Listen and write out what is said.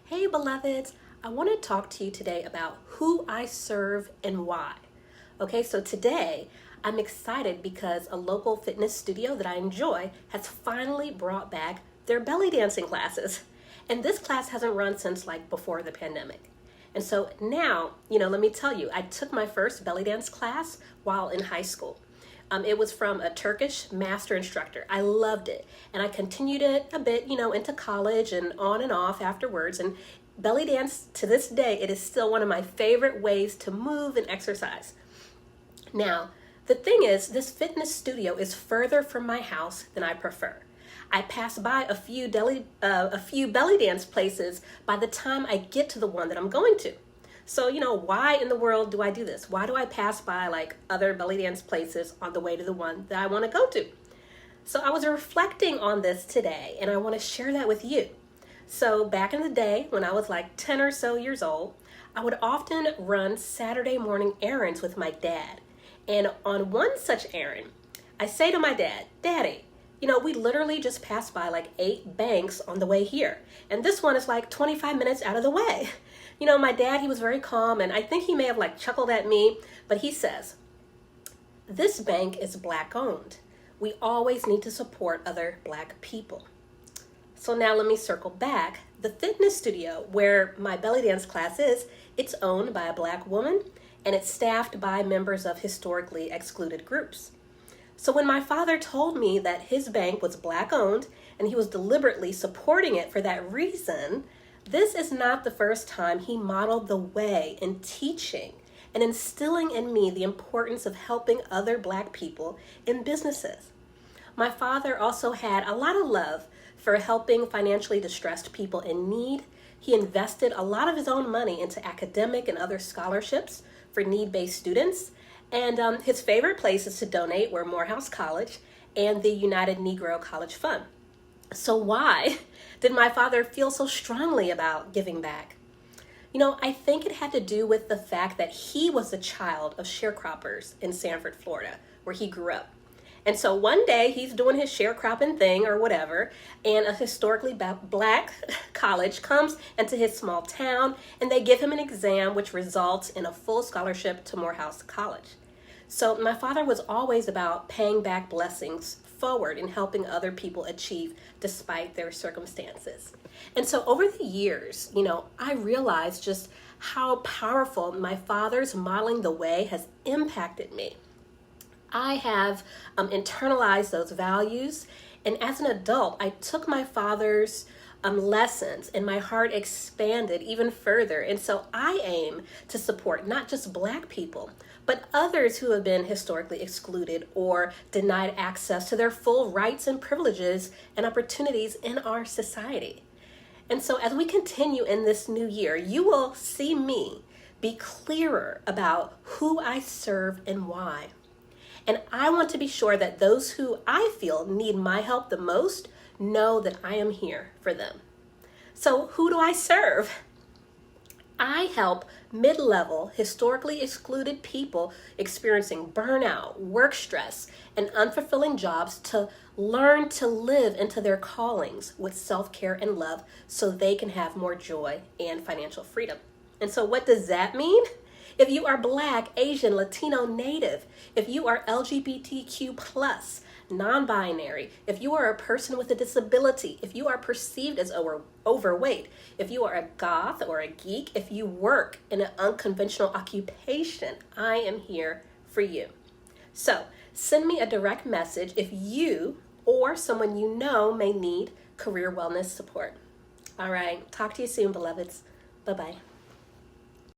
Hey beloveds, I want to talk to you today about who I serve and why. Okay, so today I'm excited because a local fitness studio that I enjoy has finally brought back their belly dancing classes. And this class hasn't run since like before the pandemic. And so now, let me tell you, I took my first belly dance class while in high school. It was from a Turkish master instructor. I loved it. And I continued it a bit, into college and on and off afterwards. And belly dance, to this day, it is still one of my favorite ways to move and exercise. Now, the thing is, this fitness studio is further from my house than I prefer. I pass by a few belly dance places by the time I get to the one that I'm going to. So, why in the world do I do this? Why do I pass by like other belly dance places on the way to the one that I want to go to? So I was reflecting on this today and I want to share that with you. So back in the day when I was like 10 or so years old, I would often run Saturday morning errands with my dad. And on one such errand, I say to my dad, "Daddy, we literally just passed by like 8 banks on the way here. And this one is like 25 minutes out of the way." My dad, he was very calm, and I think he may have like chuckled at me, but he says, "This bank is Black owned. We always need to support other Black people." So now let me circle back. The fitness studio where my belly dance class is, it's owned by a Black woman, and it's staffed by members of historically excluded groups. So when my father told me that his bank was Black owned and he was deliberately supporting it for that reason, this is not the first time he modeled the way in teaching and instilling in me the importance of helping other Black people in businesses. My father also had a lot of love for helping financially distressed people in need. He invested a lot of his own money into academic and other scholarships for need-based students. And his favorite places to donate were Morehouse College and the United Negro College Fund. So why did my father feel so strongly about giving back? I think it had to do with the fact that he was a child of sharecroppers in Sanford, Florida, where he grew up. And so one day he's doing his sharecropping thing or whatever, and a historically Black college comes into his small town and they give him an exam which results in a full scholarship to Morehouse College. So my father was always about paying back blessings forward and helping other people achieve despite their circumstances. And so over the years, I realized just how powerful my father's modeling the way has impacted me. I have internalized those values, and as an adult, I took my father's lessons and my heart expanded even further. And so I aim to support not just Black people, but others who have been historically excluded or denied access to their full rights and privileges and opportunities in our society. And so as we continue in this new year, you will see me be clearer about who I serve and why. And I want to be sure that those who I feel need my help the most know that I am here for them. So who do I serve? I help mid-level, historically excluded people experiencing burnout, work stress, and unfulfilling jobs to learn to live into their callings with self-care and love so they can have more joy and financial freedom. And so what does that mean? If you are Black, Asian, Latino, Native, if you are LGBTQ+, non-binary, if you are a person with a disability, if you are perceived as overweight, if you are a goth or a geek, if you work in an unconventional occupation, I am here for you. So send me a direct message if you or someone you know may need career wellness support. All right, talk to you soon, beloveds. Bye-bye.